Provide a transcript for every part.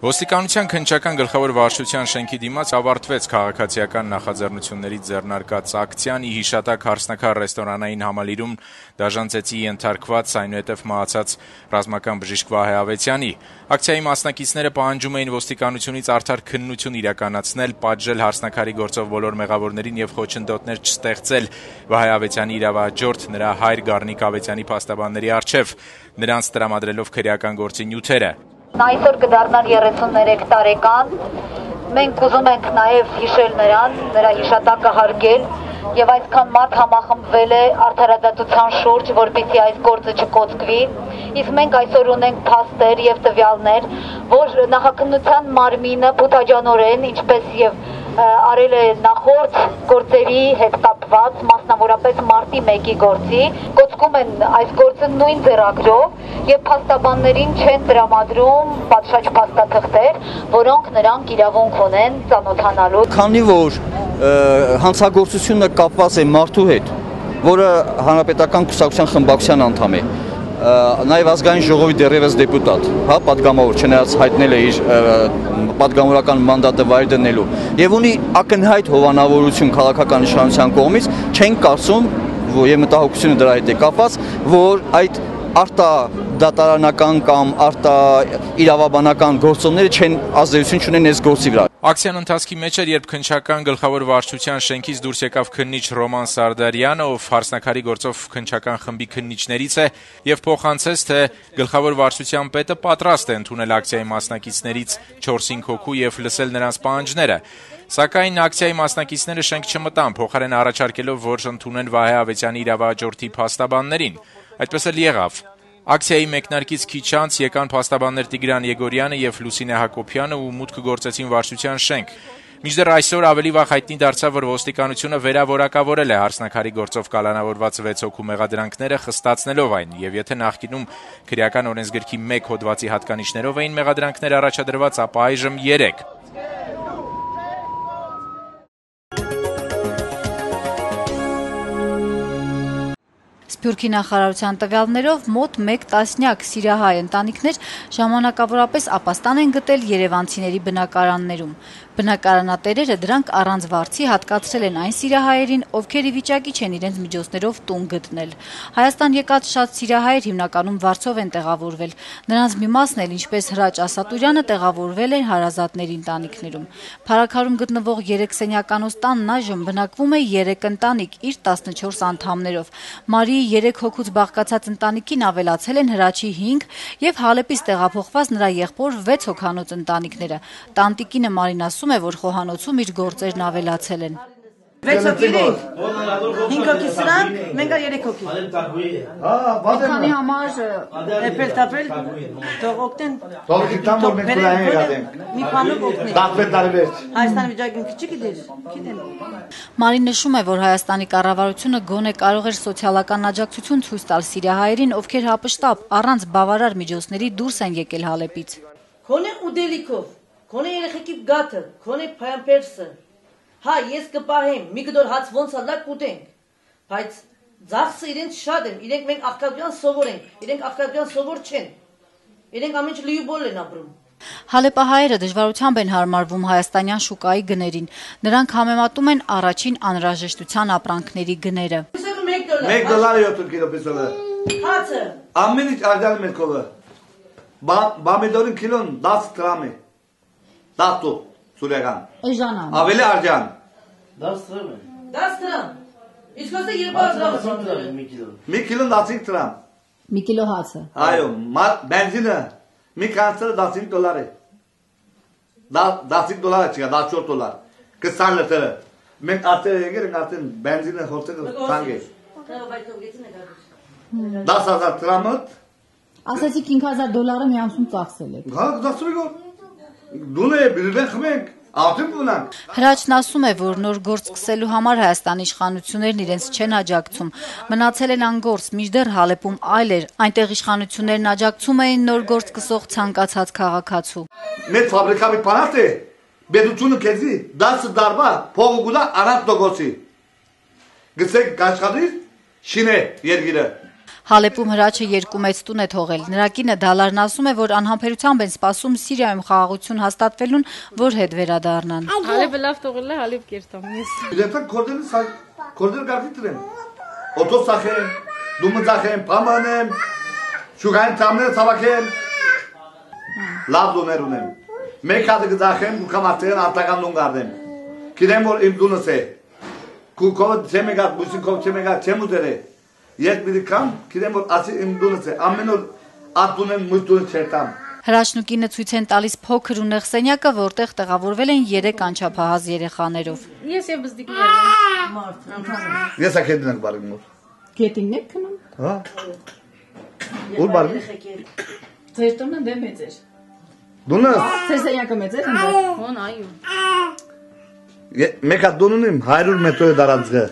Ոստիկանության քննչական գլխավոր վարչության շենքի դիմաց ավարտվեց քաղաքացիական նախաձեռնություններից ձեռնարկած ակցիան՝ ի հիշատակ հարսնաքար ռեստորանային համալիրում դաժան ծեծի ենթարկված, այնուհետև մահացած ռազմական բժիշկ Վահե Ավետյանի։ Ակցիայի մասնակիցները պահանջում էին ոստիկանությունից արդար քննություն իրականացնել, պատժել հարսնաքարի գործով բոլոր մեղավորներին եւ խոչընդոտներ չստեղծել Վահե Ավետյանի իրավահաջորդ, նրա հայր Գառնիկ Ավետյանի փաստաբանների առջեւ, նրանց տրամադրելով քրեական գործի նյութերը։ Այսօր կդառնան 33 տարեկան, մենք ուզում ենք նաև հիշել նրան, նրա հիշատակը հարգել եւ այսքան մարդ համախմբվել է արդարադատության շուրջ, որպեսզի այս գործը չկոծկվի, իսկ մենք այսօր ունենք փաստեր եւ տվյալներ, որ նախաքննության մարմինը փութաջանորեն, ինչպես եւ արել է նախորդ գործերի հետ կապված, մասնավորապես մարտի 1-ի գործի, կոծկում են այս գործը նույն ձեռագրով եւ փաստաբաններին չեն տրամադրում պատշաճ փաստաթղթեր, որոնք նրանք իրավունք ունեն ծանոթանալու։ Քանի որ հանցագործությունը կապված է մարդու հետ, որը հանրապետական կուսակցության խմբակցության անդամ է, նաև ազգային ժողովի դեռևս դեպուտատ, հա, падգամավոր, չնայած հայտնել է իր падգամավորական մանդատը վայր դնելու, եւ ունի ակնհայտ հովանավորություն քաղաքական իշխանության կողմից, չեն կարծում, եւ մտահոգությունը դրա հետ է կապված, որ այդ արտադատարանական կամ արտաիրավաբանական գործոնները չեն ազդեցություն չունեն այս գործի վրա։ Ակցիան ընթացքի մեջ էր, երբ քննչական գլխավոր վարչության շենքից դուրս եկավ քննիչ Ռոման Սարդարյանը, ով հարսնաքարի գործով քննչական խմբի քննիչներից է, եւ փոխանցեց, թե գլխավոր վարչության պետը պատրաստ է ընդունել ակցիայի մասնակիցներից 4-5 հոգու եւ լսել նրանց պահանջները։ Սակայն ակցիայի մասնակիցները շենք չմտան, փոխարեն առաջարկելով, որ ընդունեն Վահե Ավետյանի իրավահաջորդի փաստաբաններին։ Այդպես էլ եղավ։ Ակցիայի մեկնարկից քիչ անց եկան փաստաբաններ Տիգրան Եգորյանը եւ Լուսինե Հակոբյանը ու մուտք գործեցին վարչության շենք։ Մինչդեռ այսօր ավելի վաղ հայտնի դարձավ, որ ոստիկանությունը վերավորակավորել է հարսնաքարի գործով կալանավորված 6 հոգու մեղադրանքները, խստացնելով այն, եւ եթե նախկինում քրեական օրենսգրքի 1 հոդվածի հատկանիշներով էին մեղադրանքներ առաջադրված, ապա այժմ 3։ Սփյուռքի նախարարության տվյալներով մոտ 1 տասնյակ սիրիահայ ընտանիքներ ժամանակավորապես ապաստան են գտել երևանցիների բնակարաններում։ Բնակարանատերերը դրանք առանց վարձի հատկացրել են այն սիրիահայերին, ովքեր ի վիճակի չեն իրենց միջոցներով տուն գտնել։ Հայաստան եկած շատ սիրիահայեր հիմնականում վարձով են տեղավորվել։ Նրանց մի մասն էլ, ինչպես Հրաչ Ասատուրյանը, տեղավորվել են հարազատների ընտանիքներում։ Փարաքարում գտնվող 3 սենյականոց տանն այժմ բնակվում է 3 ընտանիք իր 14 անդամներով։ Մարիի 3 հոգուց բաղկացած ընտանիքին ավելացել են Հրաչի 5 եւ Հալեպից տեղափոխված նրա եղբոր 6 հոգանոց ընտանիքները։ Տանտիկինը Մարին ասում է, որ խոհանոցում իր գործերն ավելացել են։ 6 հոգի ենք, 5 հոգի սրանք, մենք 3 հոգի։ Քանի համար Էփել-թափել, թող օգնեն։ Թող մենք կլային եղատենք։ Մի բանով օգնեն։ Դատվել տարիվերջ։ Հայաստանի վիճակին քիչ գիտեն։ Մարին նշում է, որ Հայաստանի կառավարությունը գոնե կարող էր սոցիալական աջակցություն ցույց տալ սիրիահայերին, ովքեր հապշտապ առանց բավարար միջոցների դուրս են եկել Հալեպից։ Քոնե ուդելիքով, քոնե երեխեքի գաթը, քոնե փամփերսը։ Հա, ես կպահեմ, մի գդոր հաց ոնց ալակ կուտենք, բայց ձախսը իրենց շատ են, իրենք մենք աղքատյան սովոր ենք, իրենք աղքատյան սովոր չեն, իրենք ամեն ինչ լիուբոլ են ապրում։ Հալեպահայերը դժվարությամբ են հարմարվում հայաստանյան շուկայի գներին, նրանք համեմատում են առաջին անհրաժեշտության ապրանքների գները։ $1 7 կիլո պեսոլը։ Հացը։ Ամեն ինչ արձանը մեր կողը։ Բամիդորին կիլոն 10 դրամ է։ 10 Սուրեգան։ Էժանան։ Ավելի արձան։ 10 դրամ է։ 10 դրամ։ Իսկ ասա 200 դրամ է 1 կիլո։ 1 կիլոն 15 դրամ։ 1 կիլո հացը։ Այո, բենզինը մի կանցը $15 է։ $15 չկա, $14։ 20 լիտրը։ Մենք արդեն եկել արդեն բենզինը հոսել թանկ է։ 10,000 դրամը։ Ասացի $5000 մի ամսում ծախսել եք։ Հա, դասուղի դու է բիլեն խմենք։ Հրաչն ասում է, որ նոր գործ սկսելու համար Հայաստանի իշխանություններն իրենց չեն աջակցում, մնացել են անգործ, մինչդեռ Հալեպում այլ էր, այնտեղ իշխանություններն աջակցում էին նոր գործ սկսող ցանկացած քաղաքացու։ Մեր ֆաբրիկայի պանատ է, բեդությունը քեզի 10 դարբա փողուգուլա առանց դոգոսի։ Գցեք աշխատիր շինե երգիրը։ Հալեպում հրաչը 2 մեծ տուն է թողել։ Նրա կինը Դալարն ասում է, որ անհամբերությամբ են սպասում Սիրիայում խաղաղություն հաստատվելուն, որ հետ վերադառնան։ Հալեպը լավ թողել է, Հալեպ կերտամ ես։ Իրենցան կորդել գարդի տրեմ։ Օտոս սախեմ, դումը ձախեմ, պամանեմ, շուգային ծամները ծավակեմ։ Լավ դուներ ունեմ։ Մեկ հատը գծախեմ, գուկամ արտեղեն արտական դուն գարդեմ։ Կիրեմ, որ իմ դունս է։ Կուկովը չեմ եկած, բուսինքով չեմ եկած, չեմ ուտեր է։ Ես մի կամ, կիրեմ, որ ասի իմ դունս է, ամեն որ ատունեն մույս դունը չերտամ։ Հրաչնուկինը ցույց են տալիս փոքր ու նեղ սենյակը, որտեղ տեղավորվել են 3 անչափահաս երեխաներով։ Ես եւ բզդիկներն եմ։ Ես ակեդին ենք բարին մոտ։ Գետինն եք քնում։ Հա։ Ուր բարին։ Ձեր տունը դե մեծ էր։ Դունս։ Ձեր սենյակը մեծ էր, հոն այո։ Մեկ հատ դուն ունիմ 100 մետրոյի տարածքը։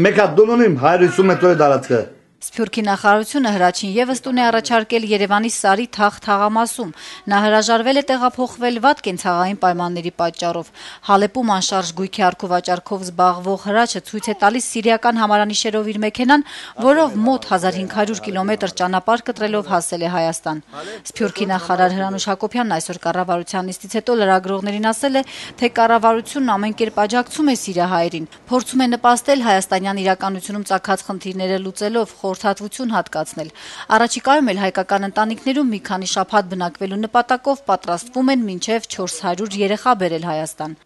Մեկ հատ դուն ունիմ 150 մետրոյի տարածքը։ Սփյուռքի նախարարությունը հրաչին եւս տուն է առաջարկել Երևանի Սարի թաղամասում։ Նա հրաժարվել է տեղափոխվել վատ կենցաղային պայմանների պատճառով։ Հալեպում անշարժ գույքի առքովաճառքով զբաղվող հրաչը ցույց է տալիս սիրիական համարանիշերով իր մեքենան, որով մոտ 1500 կիլոմետր ճանապարհ կտրելով հասել է Հայաստան։ Սփյուռքի նախարար Հրանուշ Հակոբյանն այսօր կառավարության նիստից հետո լրագրողներին ասել է, թե կառավարությունն ամեն կերպ աջակցում է սիրիահայերին, փորձում է նպաստել հայաստանյան իրականությունում ծագած խնդիրները լուծելով, խորհրդատվություն հատկացնել։ Առաջիկայում էլ հայկական ընտանիքներում մի քանի շաբաթ բնակվելու նպատակով պատրաստվում են մինչև 400 երեխա բերել Հայաստան։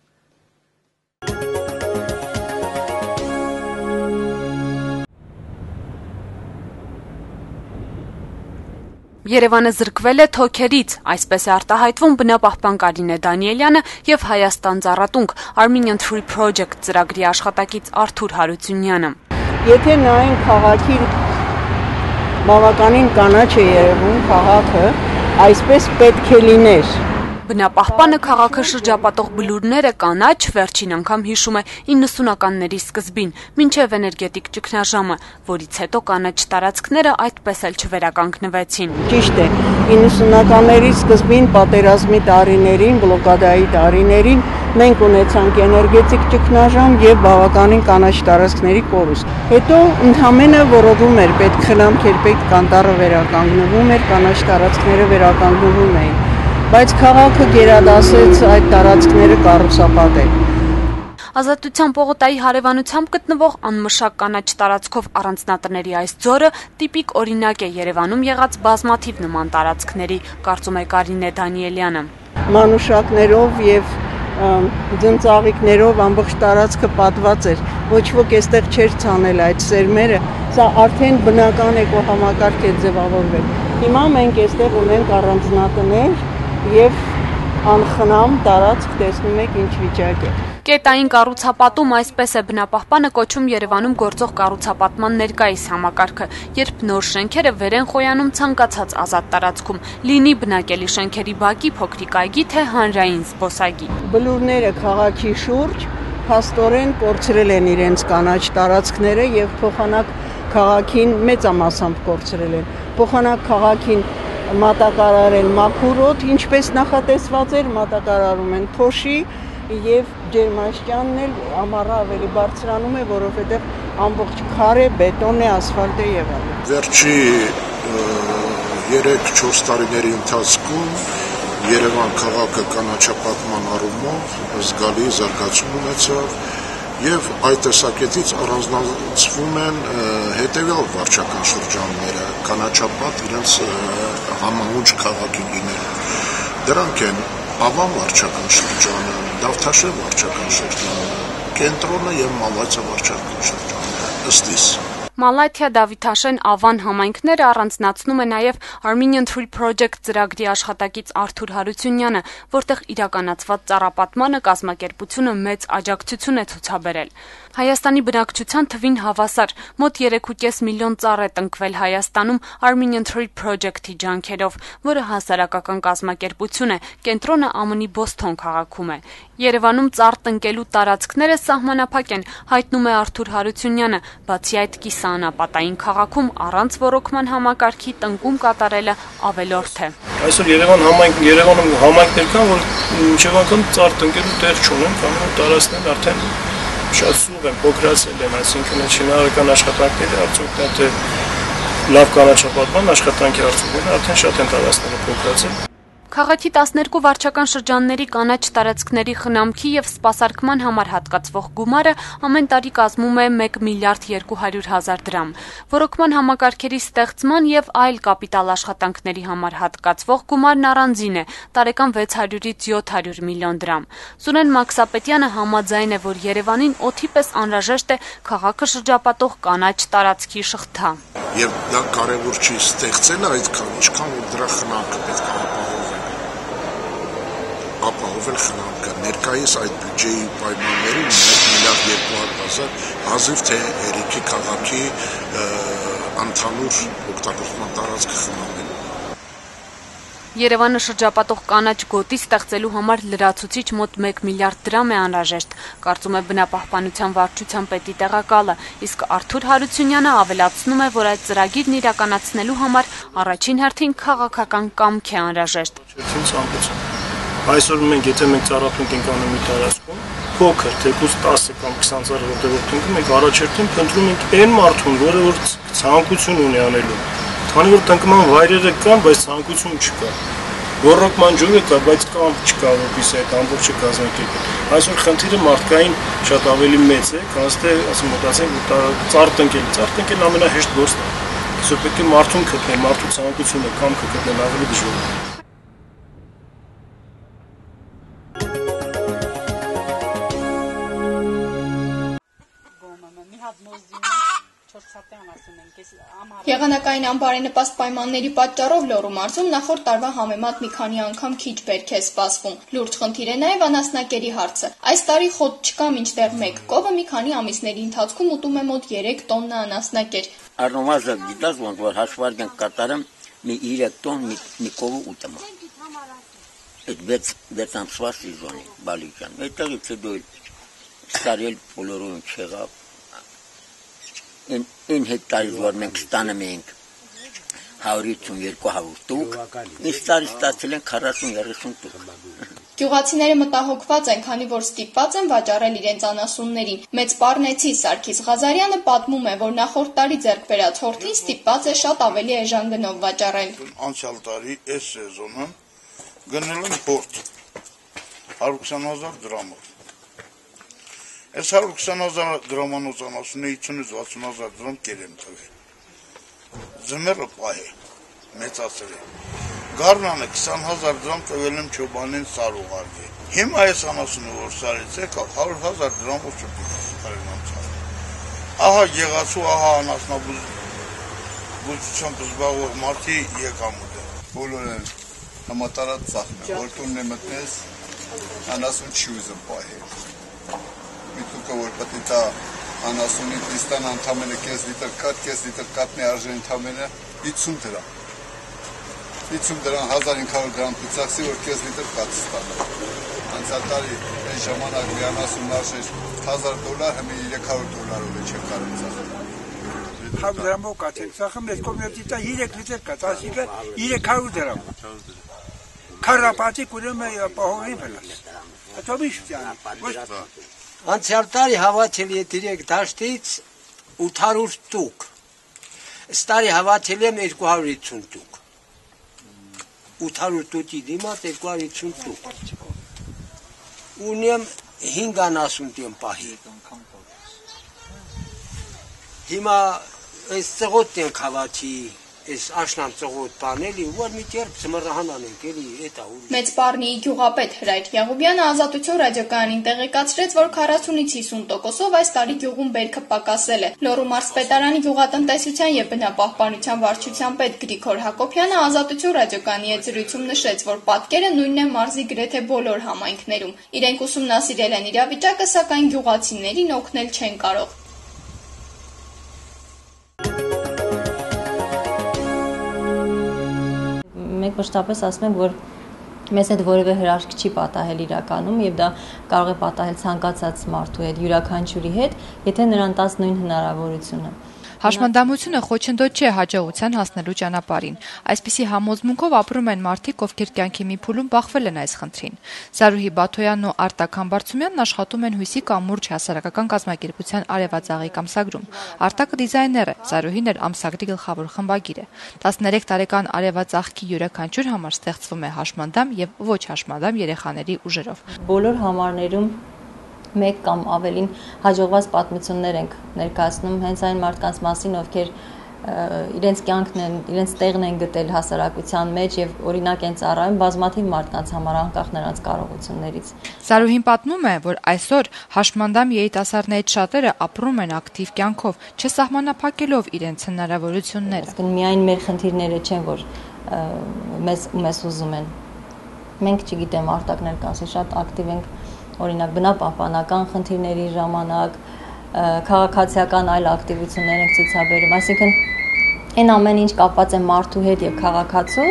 Երևանը զրկվել է թոքերից, այսպես է արտահայտվում բնապահպան Կարինե Դանիելյանը եւ Հայաստան Ծառատունք Armenian Tree Project ծրագրի աշխատակից Արթուր Հարությունյանը։ Եթե նայենք քաղաքի բավականին կանաչ է երևում քաղաքը, այսպես պետք է լիներ։ Բնապահպանը քաղաքը շրջապատող բլուրները կանաչ վերջին անգամ հիշում է 90-ականների սկզբին, մինչև էներգետիկ ճգնաժամը, որից հետո կանաչ տարածքները այդպես էլ չվերականգնվեցին։ Ճիշտ է, 90-ականների սկզբին պատերազմի տարիներին, բլոկադայի տարիներին մենք ունեցանք էներգետիկ ճգնաժամ եւ բավականին կանաչ տարածքների կորուստ։ Հետո ընդհանրապես որովում էր, պետք խնամք էր, պետք կանտառը վերականգնվում էր, կանաչ տարածքները վերականգնվում էին։ Բայց քաղաքը գերադասեց այդ տարածքները կառուցապատել։ Ազատության պողոտայի հարևանությամբ գտնվող անմշակ կանաչ տարածքով առանձնատների այս ձորը տիպիկ օրինակ է Երևանում եղած բազմաթիվ նման տարածքների, կարծում է Կարինե Դանիելյանը։ Մանուշակներով եւ ձնծաղիկներով ամբողջ տարածքը պատված էր։ Ոչ ոք այստեղ չէր ցանել այդ սերմերը, սա արդեն բնական էկոհամակարգ է ձևավորվել։ Հիմա մենք այստեղ ունենք առանձնատներ եւ անխնամ տարածք, տեսնում եք ինչ վիճակ է։ Կետային կառուցապատում, այսպես է բնապահպանը կոչում Երևանում գործող կառուցապատման ներկայիս համակարգը, երբ նոր շենքերը վեր են խոյանում ցանկացած ազատ տարածքում, լինի բնակելի շենքերի բակի փոքրիկ այգի, թե հանրային զբոսայգի։ Բլուրները քաղաքի շուրջ փաստորեն կորցրել են իրենց կանաչ տարածքները եւ փոխանակ քաղաքին մեծամասամբ կորցրել են։ Փոխանակ քաղաքին մատակարարել մաքուրոտ, ինչպես նախատեսված էր, մատակարարում են փոշի եւ ջերմաշճյանն էլ ամառը ավելի բարձրանում է, որովհետեւ ամբողջ քարե բետոն է, ասֆալտ է եղել։ Վերջի 3-4 տարիների ընթացքում Երևան քաղաքը կանաչապատման առումով զգալի զարգացում ունեցավ եւ այդ տեսակետից առանձնացվում են հետեւյալ վարչական շրջանները, կանաչապատ իրենց համահունչ քաղաքի լինելու։ Դրանք են Ավան վարչական շրջանը, Դավթաշեն վարչական շրջանը, Կենտրոնը եւ Մալաթիա վարչական շրջանը, ըստիս։ Մալաթիա, Դավթաշեն, Ավան համայնքները առանձնացնում է նաև Armenian Tree Project ծրագրի աշխատակից Արթուր Հարությունյանը, որտեղ իրականացված ծառապատմանը կազմակերպությունը մեծ աջակցություն է ցուցաբերել։ Հայաստանի բնակչության թվին հավասար մոտ 3.5 միլիոն ծառ է տնկվել Հայաստանում Armenian Tree Project-ի ջանքերով, որը հասարակական կազմակերպություն է, կենտրոնը ԱՄՆ-ի Բոսթոն քաղաքում է։ Երևանում ծառ տնկելու տարածքները սահմանափակ են, հայտնում է Արթուր Հարությունյանը, բացի այդ կիսաանապատային քաղաքում առանց ոռոգման համակարգի տնկում կատարելը ավելորդ է։ Այսօր Երևանում համայնքներ կան, որ մինչև անգամ ծառ տնկելու տեղ չունեն, կամ տարածքներն արդեն շատ սուղ են, փոքրացել են, այսինքն շինարարական աշխատանքների արդյունքն է, թե լավ կանաչապատման աշխատանքի արդյունքները արդեն շատ են տարածքները փոքրացել։ Քաղաքի 12 վարչական շրջանների կանաչ տարածքների խնամքի եւ սպասարկման համար հատկացվող գումարը ամեն տարի կազմում է 1 միլիարդ 200 հազար դրամ։ Ռոռոկման համակարգերի ստեղծման եւ այլ կապիտալ աշխատանքների համար հատկացվող գումարն առանձին է՝ տարեկան 600-ից 700 միլիոն դրամ։ Սուրեն Մաքսապետյանը համաձայն է, որ Երևանին օդի պես անհրաժեշտ է քաղաքը շրջապատող կանաչ տարածքի շղթա։ Եվ դա կարևոր չի ստեղծելը այդքան, ինչքան որ դրա խնամքը պետք է ապահովել խնամքը։ Ներկայիս այդ բյուջեի պայմաններում 1 միլիարդ 200 հազար հազիվ թե Հերիքի քաղաքի ընդհանուր օգտագործման տարածքը խնամելու։ Երևանը շրջապատող կանաչ գոտի ստեղծելու համար լրացուցիչ մոտ 1 միլիարդ դրամ է անհրաժեշտ, կարծում է բնապահպանության վարչության պետի տեղակալը, իսկ Արթուր Հարությունյանը ավելացնում է, որ այդ ծրագիրն իրականացնելու համար առաջին հերթին քաղաքական կամք է անհրաժեշտ։ Այսօր եթե մենք ծառայում ենք անում մի տարածքում, փոքր, թեկուզ 10 կամ 20 ծառ որտեղ մենք առաջերտին փնտրում ենք այն մարդուն, որը որ ցանկություն ունի անելու։ Քանի որ տնկման վայրերը կան, բայց ցանկություն չկա։ Ռոռոկման ջուրը կա, բայց կամք չկա, որպեսզի այդ ամբողջը կազմակերպի։ Այսօր խնդիրը մարդկային շատ ավելի մեծ է, քան թե ասեմ մտածենք ծառ տնկել ամենահեշտ գործն է։ Իսկ պետք է մարդուն գտնել, մարդու ցանկությունը, կամքը գտնել ավելի դժվար է։ Եղանակային անբարենպաստ պայմանների պատճառով Լոռու մարզում նախորդ տարվա համեմատ մի քանի անգամ քիչ բերք է սպասվում։ Լուրջ խնդիր է նաև անասնակերի հարցը։ Այս տարի խոտ չկա, մինչդեռ մեկ կովը մի քանի ամիսների ընթացքում ուտում է մոտ 3 տոննա անասնակեր։ Առնվազն գիտած ոնց որ հաշվարկ են կատարում մի 3 տոն մի կովը ուտում։ Այդ 6 ամսվա սեզոնի բալիկան։ Այդտեղից հետո ստարել բոլորին չեղավ։ In հեկտարից որ մենք ստանում ենք 150-200 տուկ, այս տարի ստացել են 40-30 տուկ։ Գյուղացիները մտահոգված են, քանի որ ստիպված են վաճառել իրենց անասուններին։ Մեծ պառնեցի Սարգիս Ղազարյանը պատմում է, որ նախորդ տարի ձեռք բերած հորթին ստիպված է շատ ավելի էժան գնով վաճառել։ Անցյալ տարի այս սեզոնում գնել եմ հորթ 120,000 դրամով։ Այս 120,000 դրամանոց անասունը 50-60,000 դրամ կեր եմ տվել։ Ձմեռը պահ է, մեծացել է։ Գարնանը 20,000 դրամ տվել եմ չոբանին սար ուղարկի։ Հիմա այս անասունը որ սարից է 100,000 դրամով չպիտի անցավ։ Ահա եղածու, ահա անասնաբուծությամբ զբաղվող մարդի եկամուտը։ Բոլորը համատարած ծախն է, որ տունն է մտնես, անասուն չի ուզում պահել։ Միտուկը որ պետք է դա անասունի դիստան ընդամենը կես լիտր կատնի արժեն ընդամենը 50 դրամ։ 50 դրամ 1500 դրամ պիցախսի որ կես լիտր կաթ ստանա։ Անցյալ տարի այն ժամանակ մի անասուն արժեր $1000, հիմա $300 է չեմ կարող ծախել։ 100 դրամով կաթ եմ ծախում, ես կոմերտիտա 3 լիտր կաթ, ասիկը 300 դրամ։ Քարապատիկ ուրեմն պահովին վլաս։ Հետո միշտ Անցյալ տարի հավաքել է 3 դաշտից 800 տուկ։ Ստարի հավաքել եմ 250 տուկ։ 800 տուկի դիմաց 250 տուկ։ Ունեմ 5 անասուն դեմ պահի։ Հիմա այս ծղոտ ենք հավաքի, այս աշնան ծղոտ բանելի, որ մի կերպ ծմռահան անենք, էլի էտա ուր։ Մեծ Պառնիի գյուղապետ Հրայր Եղուբյանը Ազատություն ռադիոկայանին տեղեկացրեց, որ 40-ից 50%-ով այս տարի գյուղում բերքը պակասել է։ Լոռու մարզպետարանի գյուղատնտեսության եւ բնապահպանության վարչության պետ Գրիգոր Հակոբյանը Ազատություն ռադիոկայանի հետ զրույցում նշեց, որ պատկերը նույնն է մարզի գրեթե բոլոր համայնքներում։ Իրենք ուսումնասիրել են իրավիճակը, սակայն գյուղացիներին օգնել չեն կարող։ Մենք մշտապես ասում ենք, որ մեզ հետ որևէ հրաշք չի պատահել իրականում եւ դա կարող է պատահել ցանկացած մարդու հետ, յուրաքանչյուրի հետ, եթե նրան տաս նույն հնարավորությունը։ Հաշմանդամությունը խոչընդոտ չէ հաջողության հասնելու ճանապարհին։ Այսպիսի համոզմունքով ապրում են մարդիկ, ովքեր կյանքի մի փուլում բախվել են այս խնդրին։ Զարուհի Բաթոյանն ու Արտակ Համբարձումյանն աշխատում են Հույսի կամուրջ հասարակական կազմակերպության արևածաղիկ ամսագրում։ Արտակը դիզայներ է, Զարուհին էլ ամսագրի գլխավոր խմբագիր է։ 13 տարեկան արևածաղկի յուրաքանչյուր համար ստեղծվում է հաշմանդամ եւ ոչ հաշմանդամ երեխաների ուժերով։ Բոլոր համարներում մեկ կամ ավելին հաջողված պատմություններ ենք ներկայացնում հենց այն մարդկանց մասին, ովքեր իրենց կյանքն են, իրենց տեղն են գտել հասարակության մեջ եւ օրինակ են ծառայում բազմաթիվ մարդկանց համար անկախ նրանց կարողություններից։ Զարուհին պատմում է, որ այսօր հաշմանդամ երիտասարդներից շատերը ապրում են ակտիվ կյանքով, չսահմանափակելով իրենց հնարավորությունները։ Միայն մեր խնդիրները չեն, որ մեզ ուզում են։ Մենք, չգիտեմ, Արտակներ կասի, շատ ակտիվ ենք օրինակ բնապահպանական խնդիրների ժամանակ, քաղաքացիական այլ ակտիվություններ ենք ցուցաբերում, այսինքն այն ամեն ինչ կապված է մարդու հետ եւ քաղաքացու,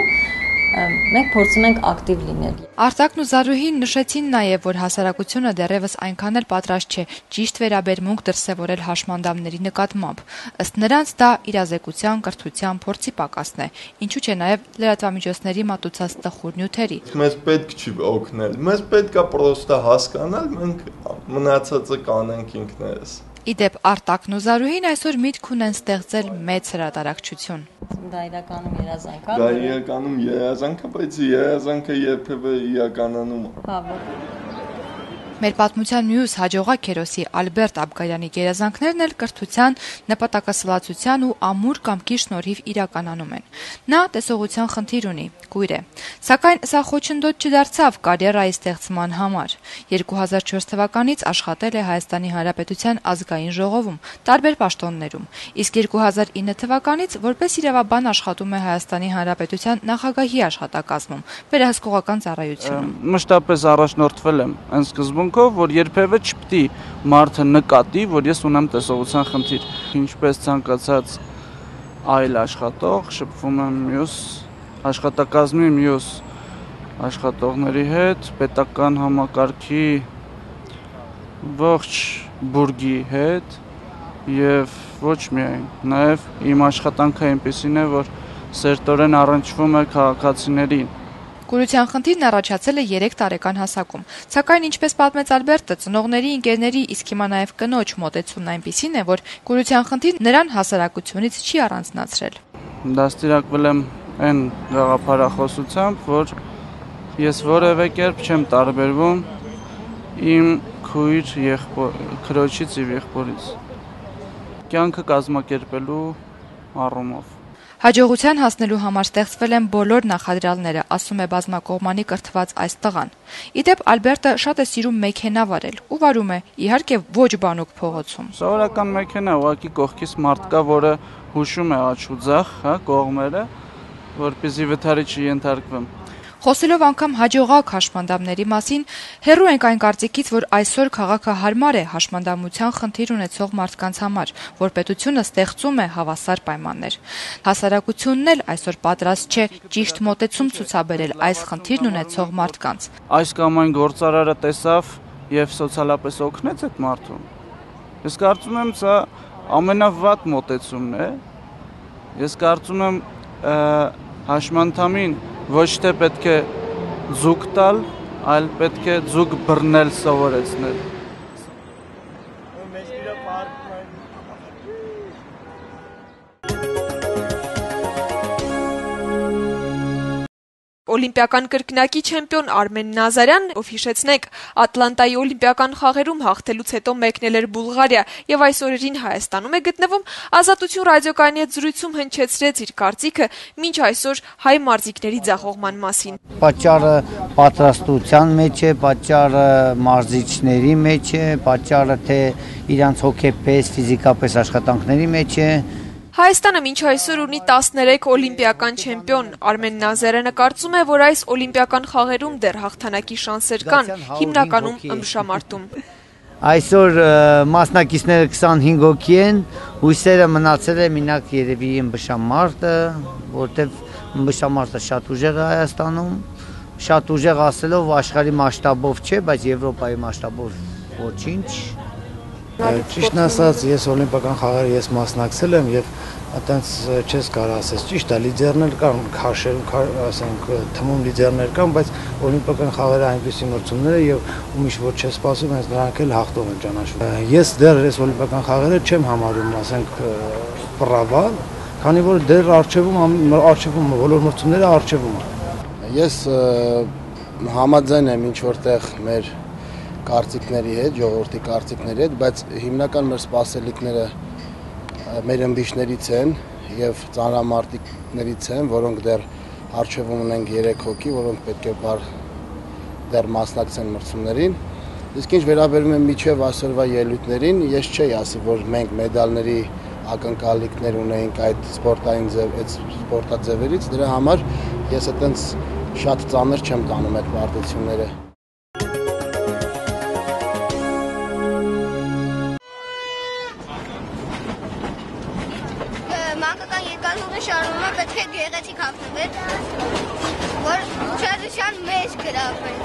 մենք փորձում ենք ակտիվ լինել։ Արտակն ու Զարուհին նշեցին նաև, որ հասարակությունը դեռևս այնքան էլ պատրաստ չէ ճիշտ վերաբերմունք դրսևորել հաշմանդամների նկատմամբ։ Ըստ նրանց դա իրազեկության, կրթության, փորձի պակասն է, ինչու՞ չէ նաև լրատվամիջոցների մատուցած տխուր նյութերի։ Մեզ պետք չի օգնել, մեզ պետք է պրոստը հասկանալ, մենք մնացածը կանենք ինքներս։ Իդեպ Արտակն ու Զարուհին այսօր միտք ունեն ստեղծել մեծ հրատարակչություն։ Դա իրականում երազանք է։ Դա իրականում երազանք է, բայց երազանքը երբևէ իրականանում է։ Հա, Մեր պատմության մյուս հաջողակ հերոսի Ալբերտ Աբգարյանի երազանքներն էլ կրթության, նպատակասլացության ու ամուր կամքի շնորհիվ իրականանում են։ Նա տեսողության խնդիր ունի, կույր է։ Սակայն սա խոչընդոտ չդարձավ կարիերայի ստեղծման համար։ 2004 թվականից աշխատել է Հայաստանի Հանրապետության ազգային ժողովում, տարբեր պաշտոններում, իսկ 2009 թվականից որպես իրավաբան աշխատում է Հայաստանի Հանրապետության նախագահի աշխատակազմում, վերահսկողական ծառայությունում։ Մշտապես առաջնորդվել եմ այն սկզբունքով, որ երբևէ չպետք է մարդը նկատի, որ ես ունեմ տեսողության խնդիր։ Ինչպես ցանկացած այլ աշխատող, շփվում եմ մյուս աշխատակազմի մյուս աշխատողների հետ, պետական համակարգի ողջ բուրգի հետ եւ ոչ միայն, նաեւ իմ աշխատանքը այնպեսին է, որ սերտորեն առնչվում է քաղաքացիներին։ Կուրության խնդիրն առաջացել է 3 տարեկան հասակում, սակայն ինչպես պատմեց Ալբերտը, ծնողների, ընկերների, իսկ հիմա նաև կնոջ մոտեցումն այնպիսին է, որ կուրության խնդիրն նրան հասարակությունից չի առանձնացրել։ Դաստիարակվել եմ այն գաղափարախոսությամբ, որ ես որևէ կերպ չեմ տարբերվում իմ քույր քրոջից եւ եղբորից։ Կյանքը կազմակերպելու առումով։ Հաջողության հասնելու համար ստեղծվել են բոլոր նախադրյալները, ասում է բազմակողմանի կրթված այս տղան։ Իդեպ Ալբերտը շատ է սիրում մեքենա վարել ու վարում է, իհարկե ոչ բանուկ փողոցում։ Սովորական մեքենա, ուղղակի կողքից մարդ կա, որը հուշում է աջ ու ձախ, կողմերը, որպեսզի վթարի չենթարկվեմ։ Խոսելով անգամ հաջողակ հաշմանդամների մասին, հեռու ենք այն կարծիքից, որ այսօր քաղաքը հարմար է հաշմանդամության խնդիր ունեցող մարդկանց համար, որ պետությունը ստեղծում է հավասար պայմաններ։ Հասարակությունն էլ այսօր պատրաստ չէ ճիշտ մոտեցում ցուցաբերել այս խնդիրն ունեցող մարդկանց։ Այս կամ այն գործարարը տեսավ եւ սոցիալապես օգնեց այդ մարդուն։ Ես կարծում եմ, սա ամենավատ մոտեցումն է։ Ես կարծում եմ հաշմանդամին ոչ թե պետք է ձուկ տալ, այլ պետք է ձուկ բռնել սովորեցնել։ Օլիմպիական կրկնակի չեմպիոն Արմեն Նազարյանն, ով հիշեցնենք, Ատլանտայի օլիմպիական խաղերում հաղթելուց հետո մեկնել էր Բուլղարիա եւ այս օրերին Հայաստանում է գտնվում, Ազատություն ռադիոկայանի հետ զրույցում հնչեցրեց իր կարծիքը մինչ այսօր հայ մարզիկների ձախողման մասին։ Պատճառը պատրաստության մեջ է, պատճառը մարզիչների մեջ է, պատճառը թե իրանց հոգեպես, ֆիզիկապես աշխատանքների մեջ է։ Հայաստանը մինչ այսօր ունի 13 օլիմպիական չեմպիոն։ Արմեն Նազարյանը կարծում է, որ այս օլիմպիական խաղերում դեռ հաղթանակի շանսեր կան, հիմնականում ըմբշամարտում։ Այսօր մասնակիցները 25 հոգի են, հույսերը մնացել է մենակ երևի ըմբշամարտը, որտեվ ըմբշամարտը շատ ուժեղ է Հայաստանում, շատ ուժեղ ասելով աշխարհի մասշտաբով չէ, բայց Եվրոպայի մասշտաբով ոչինչ։ Ճիշտն ասած, ես օլիմպիական խաղերը ես մասնակցել եմ եւ այտենց չես կարող ասես ճիշտ է, լիդերներ կան, ասենք թմում լիդերներ կան, բայց օլիմպիական խաղերը այնպիսի մրցումներ է եւ ումիշ որ չես սպասում, հենց նրանք էլ հաղթող են ճանաչվում։ Ես դեռ այս օլիմպիական խաղերը չեմ համարում, ասենք պրավալ, քանի որ դեռ արժևում բոլոր մրցումները արժևում են։ Ես համաձայն եմ ինչ որտեղ մեր կարծիքների հետ, ժողովրդի կարծիքների հետ, բայց հիմնական մեր սպասելիքները մեր ըմբիշներից են եւ ծանրամարտիկներից են, որոնք դեռ արժևում ունենք 3 հոգի, որոնք պետք է դեռ մասնակցեն մրցումներին։ Իսկ ինչ վերաբերում է միջև այսօրվա ելույթներին, ես չէի ասի, որ մենք մեդալների ակնկալիքներ ունենք այդ սպորտաձևերից, դրա համար ես այտենց շատ ծանր չեմ տանում այդ պարտությունները։ Մանկական երկաթուղին շարունակում է պետք է գեղեցիկ հագնվել, որ ուշադրության մեջ գրավել։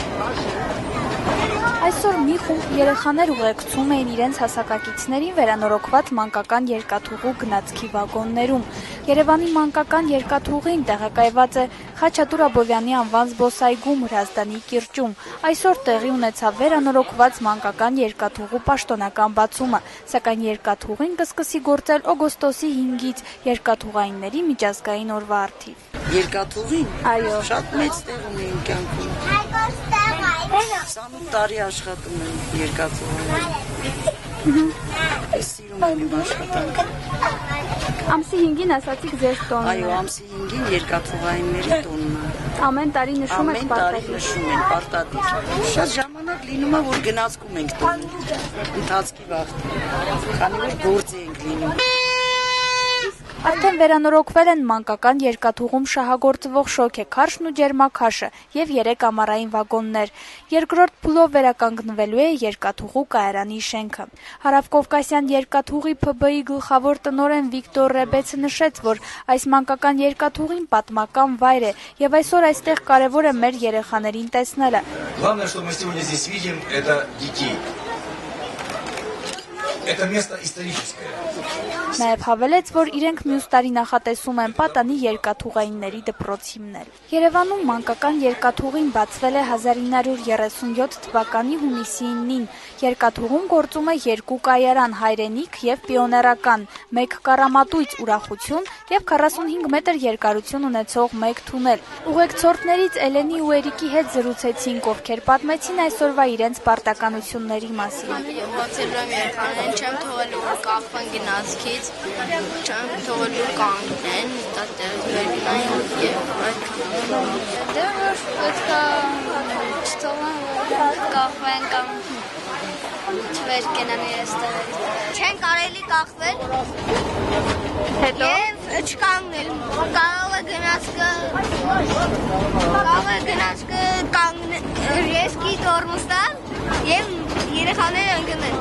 Այսօր մի խումբ երեխաներ ուղեկցում էին իրենց հասակակիցներին վերանորոգված մանկական երկաթուղու գնացքի վագոններում։ Երևանի մանկական երկաթուղին տեղակայված է Խաչատուր Աբովյանի անվան զբոսայգում Հրազդանի կիրճում։ Այսօր տեղի ունեցավ վերանորոգված մանկական երկաթուղու պաշտոնական բացումը, սակայն երկաթուղին կսկսի գործել օգոստոսի 5-ից երկաթուղայինների միջազգային օրվա առթիվ։ Երկաթուղին? Այո, շատ մեծ տեղ ունի իմ կյանքում։ 28 տարի աշխատում եմ երկաթուղայինում։ Ես սիրում եմ իմ աշխատանքը։ Ամսի 5-ին ասացիք ձեր տոնն է։ Այո, ամսի 5-ին երկաթուղայինների տոնն է։ Ամեն տարի նշում եք պարտադիր։ Ամեն տարի նշում են պարտադիր։ Շատ ժամանակ լինում է, որ գնացքում ենք տոնին, ընթացքի վաղտի, քանի որ գործի ենք լինում։ Արդեն վերանորոգվել են մանկական երկաթուղում շահագործվող շոգեքարշն ու ջերմաքարշը եւ 3 ամառային վագոններ։ Երկրորդ փուլով վերականգնվելու է երկաթուղու կայարանի շենքը։ Հարավկովկասյան երկաթուղի ՓԲ-ի գլխավոր տնօրեն Վիկտոր Ռեբեցը նշեց, որ այս մանկական երկաթուղին պատմական վայր է եւ այսօր այստեղ կարեւոր է մեր երեխաներին տեսնելը։ Главное, что мы сегодня здесь видим, это детей. Это место историческое. Նաև հավելեց, որ իրենք մյուս տարի նախատեսում են պատանի երկաթուղայինների դպրոց հիմնել։ Երևանում մանկական երկաթուղին բացվել է 1937 թվականի հունիսի 9-ին։ Երկաթուղում գործում է 2 կայարան՝ հայրենիք եւ պիոներական, 1 կառամատույց ուրախություն եւ 45 մետր երկարություն ունեցող 1 թունել։ Ուղեկցորդներից Էլենի ու Էրիկի հետ զրուցեցինք, ովքեր պատմեցին այսօրվա իրենց պարտականությունների մասին։ Չեմ թողելու կախվեն գնացքից, չեմ թողելու կանգնեն, տատեղ վերնային և այդքան։ Դե որ պետք է չթողեն կախվեն կամ չվեր կենան իրենց տեղերից։ Չեն կարելի կախվել և չկանգնել, կարող է գնացքը ռեսկի տորմուստան և երեխաները ընկնել։